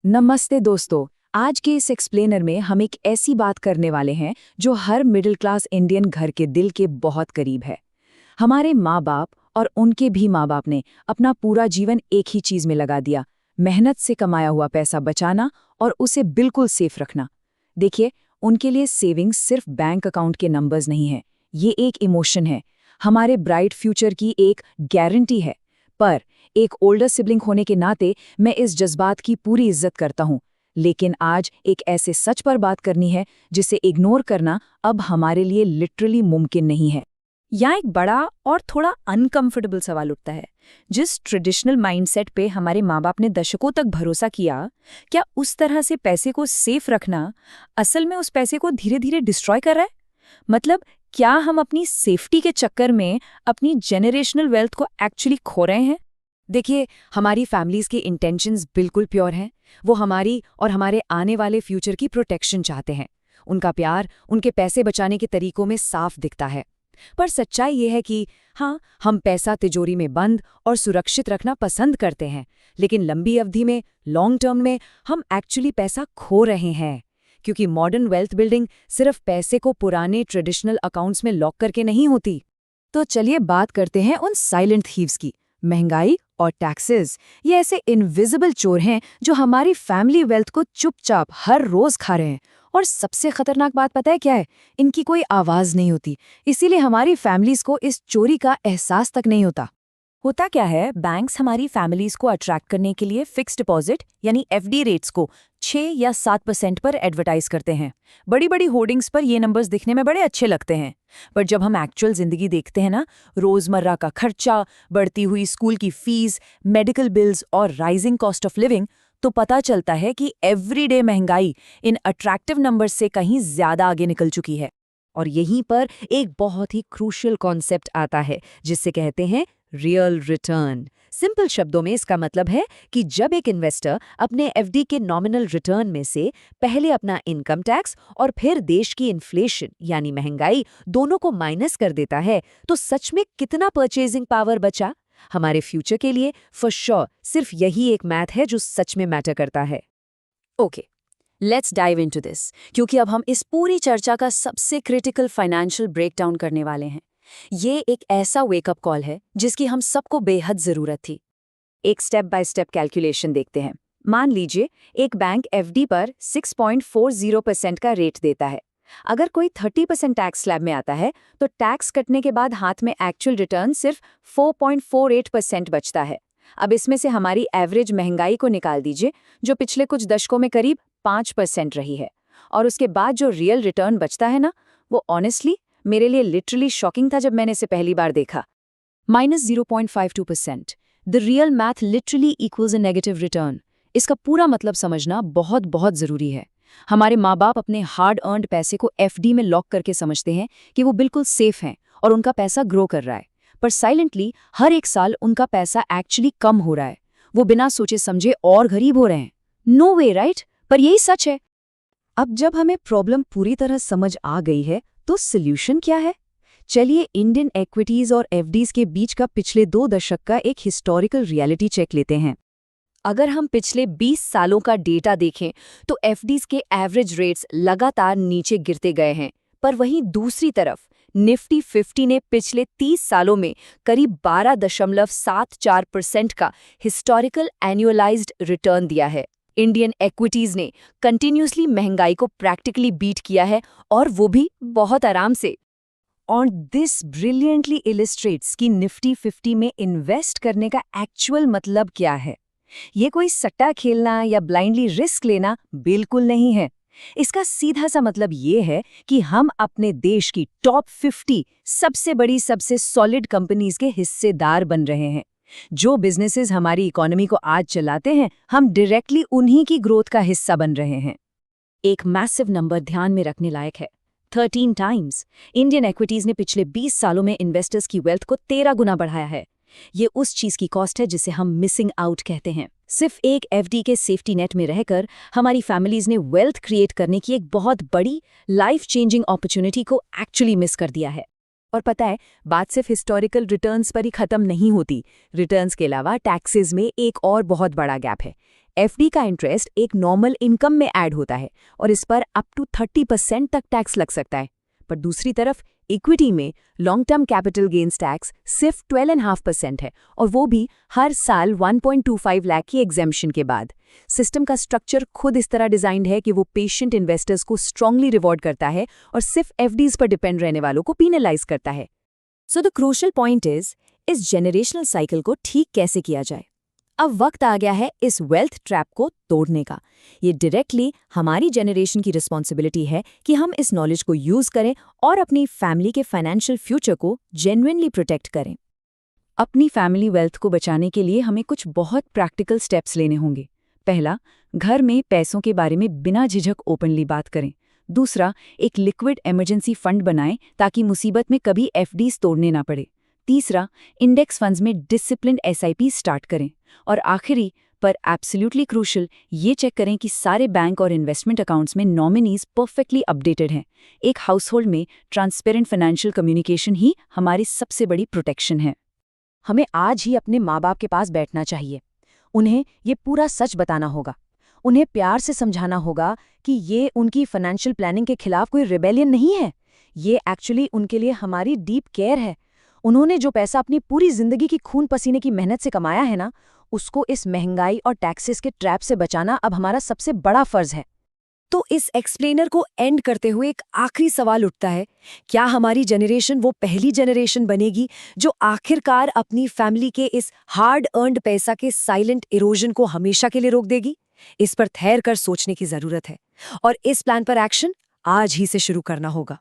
नमस्ते दोस्तों। आज के इस एक्सप्लेनर में हम एक ऐसी बात करने वाले हैं जो हर मिडिल क्लास इंडियन घर के दिल के बहुत करीब है। हमारे माँ बाप और उनके भी माँ बाप ने अपना पूरा जीवन एक ही चीज में लगा दिया, मेहनत से कमाया हुआ पैसा बचाना और उसे बिल्कुल सेफ रखना। देखिए, उनके लिए सेविंग्स सिर्फ बैंक अकाउंट के नंबर्स नहीं है, ये एक इमोशन है, हमारे ब्राइट फ्यूचर की एक गारंटी है। पर एक ओल्डर सिबलिंग होने के नाते मैं इस जज्बात की पूरी इज्जत करता हूँ, लेकिन आज एक ऐसे सच पर बात करनी है जिसे इग्नोर करना अब हमारे लिए लिटरली मुमकिन नहीं है। यहाँ एक बड़ा और थोड़ा अनकंफर्टेबल सवाल उठता है। जिस ट्रेडिशनल माइंडसेट पे हमारे माँ बाप ने दशकों तक भरोसा किया, क्या उस तरह से पैसे को सेफ रखना असल में उस पैसे को धीरे धीरे डिस्ट्रॉय कर रहा है? मतलब क्या हम अपनी सेफ्टी के चक्कर में अपनी जेनरेशनल वेल्थ को एक्चुअली खो रहे हैं? देखिए, हमारी फैमिलीज के इंटेंशंस बिल्कुल प्योर हैं। वो हमारी और हमारे आने वाले फ्यूचर की प्रोटेक्शन चाहते हैं। उनका प्यार उनके पैसे बचाने के तरीकों में साफ दिखता है। पर सच्चाई ये है कि हाँ, हम पैसा तिजोरी में बंद और सुरक्षित रखना पसंद करते हैं, लेकिन लंबी अवधि में, लॉन्ग टर्म में हम एक्चुअली पैसा खो रहे हैं। क्योंकि मॉडर्न वेल्थ बिल्डिंग सिर्फ पैसे को पुराने ट्रेडिशनल अकाउंट्स में लॉक करके नहीं होती। तो चलिए बात करते हैं उन साइलेंट थीव्स की। महंगाई और टैक्सेस, ये ऐसे इनविजिबल चोर हैं जो हमारी फैमिली वेल्थ को चुपचाप हर रोज खा रहे हैं। और सबसे खतरनाक बात पता है क्या है? इनकी कोई आवाज नहीं होती, इसीलिए हमारी फैमिलीज को इस चोरी का एहसास तक नहीं होता। होता क्या है, बैंक्स हमारी फैमिलीज को अट्रैक्ट करने के लिए फिक्स्ड डिपॉजिट यानी एफडी रेट्स को 6 या 7% पर एडवर्टाइज करते हैं। बड़ी बड़ी होर्डिंग्स पर ये नंबर्स दिखने में बड़े अच्छे लगते हैं, पर जब हम एक्चुअल जिंदगी देखते हैं ना, रोजमर्रा का खर्चा, बढ़ती हुई स्कूल की फीस, मेडिकल बिल्स और राइजिंग कॉस्ट ऑफ लिविंग, तो पता चलता है कि एवरीडे महंगाई इन अट्रैक्टिव नंबर्स से कहीं ज्यादा आगे निकल चुकी है। और यहीं पर एक बहुत ही क्रूशियल कॉन्सेप्ट आता है जिसे कहते हैं रियल रिटर्न। सिंपल शब्दों में इसका मतलब है कि जब एक इन्वेस्टर अपने एफडी के नॉमिनल रिटर्न में से पहले अपना इनकम टैक्स और फिर देश की इन्फ्लेशन यानी महंगाई दोनों को माइनस कर देता है, तो सच में कितना परचेजिंग पावर बचा हमारे फ्यूचर के लिए? फॉर श्योर सिर्फ यही एक मैथ है जो सच में मैटर करता है। Okay, let's dive into this, क्योंकि अब हम इस पूरी चर्चा का सबसे क्रिटिकल फाइनेंशियल ब्रेकडाउन करने वाले हैं। ये एक ऐसा वेकअप कॉल है जिसकी हम सबको बेहद जरूरत थी। एक स्टेप बाय स्टेप कैलकुलेशन देखते हैं। मान लीजिए एक बैंक एफडी पर 6.40% का रेट देता है। अगर कोई 30% टैक्स स्लैब में आता है तो टैक्स कटने के बाद हाथ में एक्चुअल रिटर्न सिर्फ 4.48% बचता है। अब इसमें से हमारी एवरेज महंगाई को निकाल दीजिए, जो पिछले कुछ दशकों में करीब 5% रही है, और उसके बाद जो रियल रिटर्न बचता है ना, वो ऑनेस्टली मेरे लिए लिटरली शॉकिंग था जब मैंने इसे पहली बार देखा। -0.52%। The real math literally equals a negative return. इसका पूरा मतलब समझना बहुत बहुत जरूरी है। हमारे माँ बाप अपने हार्ड अर्न्ड पैसे को एफडी में लॉक करके समझते हैं कि वो बिल्कुल सेफ हैं और उनका पैसा ग्रो कर रहा है, पर साइलेंटली हर एक साल उनका पैसा एक्चुअली कम हो रहा है। वो बिना सोचे समझे और गरीब हो रहे हैं। नो वे, राइट? पर यही सच है। अब जब हमें प्रॉब्लम पूरी तरह समझ आ गई है, तो सॉल्यूशन क्या है? चलिए इंडियन इक्विटीज और एफडीज के बीच का पिछले 2 दशक का एक हिस्टोरिकल रियलिटी चेक लेते हैं। अगर हम पिछले 20 सालों का डेटा देखें तो एफडीज के एवरेज रेट्स लगातार नीचे गिरते गए हैं, पर वहीं दूसरी तरफ निफ्टी 50 ने पिछले 30 सालों में करीब 12.74% का हिस्टोरिकल एनुअलाइज्ड रिटर्न दिया है। इंडियन इक्विटीज ने कंटिन्यूसली महंगाई को प्रैक्टिकली बीट किया है, और वो भी बहुत आराम से। और दिस ब्रिलियंटली इलिस्ट्रेट्स कि निफ्टी 50 में इन्वेस्ट करने का एक्चुअल मतलब क्या है। ये कोई सट्टा खेलना या ब्लाइंडली रिस्क लेना बिल्कुल नहीं है। इसका सीधा सा मतलब ये है कि हम अपने देश की टॉप 50 सबसे बड़ी, सबसे सॉलिड कंपनीज के हिस्सेदार बन रहे हैं। जो बिजनेसेस हमारी इकोनॉमी को आज चलाते हैं, हम डायरेक्टली उन्हीं की ग्रोथ का हिस्सा बन रहे हैं। एक मैसिव नंबर ध्यान में रखने लायक है, 13 टाइम्स। इंडियन इक्विटीज ने पिछले 20 सालों में इन्वेस्टर्स की वेल्थ को 13 गुना बढ़ाया है। ये उस चीज की कॉस्ट है जिसे हम मिसिंग आउट कहते हैं। सिर्फ एक एफडी के सेफ्टी नेट में रहकर हमारी फैमिलीज ने वेल्थ क्रिएट करने की एक बहुत बड़ी लाइफ चेंजिंग अपॉर्चुनिटी को एक्चुअली मिस कर दिया है। और पता है, बात सिर्फ हिस्टोरिकल रिटर्न्स पर ही खत्म नहीं होती। रिटर्न्स के अलावा टैक्सेस में एक और बहुत बड़ा गैप है। एफडी का इंटरेस्ट एक नॉर्मल इनकम में ऐड होता है और इस पर अप टू 30% तक टैक्स लग सकता है। पर दूसरी तरफ इक्विटी में long term capital gains tax सिर्फ 12.5% है, और वो भी हर साल 1.25 लाख की एग्जेम्पशन के बाद। सिस्टम का स्ट्रक्चर खुद इस तरह डिजाइंड है कि वो पेशेंट इन्वेस्टर्स को स्ट्रांगली रिवॉर्ड करता है और सिर्फ एफडीज पर डिपेंड रहने वालों को पीनलाइज करता है। So the crucial point is, इस जेनरेशनल साइकिल को ठीक कैसे किया जाए। अब वक्त आ गया है इस वेल्थ ट्रैप को तोड़ने का। ये डायरेक्टली हमारी जनरेशन की रिस्पॉन्सिबिलिटी है कि हम इस नॉलेज को यूज करें और अपनी फैमिली के फाइनेंशियल फ्यूचर को जेन्युइनली प्रोटेक्ट करें। अपनी फैमिली वेल्थ को बचाने के लिए हमें कुछ बहुत प्रैक्टिकल स्टेप्स लेने होंगे। पहला, घर में पैसों के बारे में बिना झिझक ओपनली बात करें। दूसरा, एक लिक्विड इमरजेंसी फंड बनाएं ताकि मुसीबत में कभी एफडीज तोड़ने ना पड़े। तीसरा, इंडेक्स फंड्स में डिसिप्लिन्ड एसआईपी स्टार्ट करें। और आखिरी पर एब्सोल्युटली क्रूशियल, ये चेक करें कि सारे बैंक और इन्वेस्टमेंट अकाउंट्स में नॉमिनीज परफेक्टली अपडेटेड हैं। एक हाउसहोल्ड में ट्रांसपेरेंट फाइनेंशियल कम्युनिकेशन ही हमारी सबसे बड़ी प्रोटेक्शन है। हमें आज ही अपने माँ बाप के पास बैठना चाहिए। उन्हें ये पूरा सच बताना होगा। उन्हें प्यार से समझाना होगा कि ये उनकी फाइनेंशियल प्लानिंग के खिलाफ कोई रिबेलियन नहीं है, ये एक्चुअली उनके लिए हमारी डीप केयर है। उन्होंने जो पैसा अपनी पूरी जिंदगी की खून पसीने की मेहनत से कमाया है ना, उसको इस महंगाई और टैक्सेस के ट्रैप से बचाना अब हमारा सबसे बड़ा फर्ज है। तो इस एक्सप्लेनर को एंड करते हुए एक आखिरी सवाल उठता है, क्या हमारी जनरेशन वो पहली जनरेशन बनेगी जो आखिरकार अपनी फैमिली के इस हार्ड अर्न्ड पैसा के साइलेंट इरोजन को हमेशा के लिए रोक देगी? इस पर ठहर कर सोचने की जरूरत है और इस प्लान पर एक्शन आज ही से शुरू करना होगा।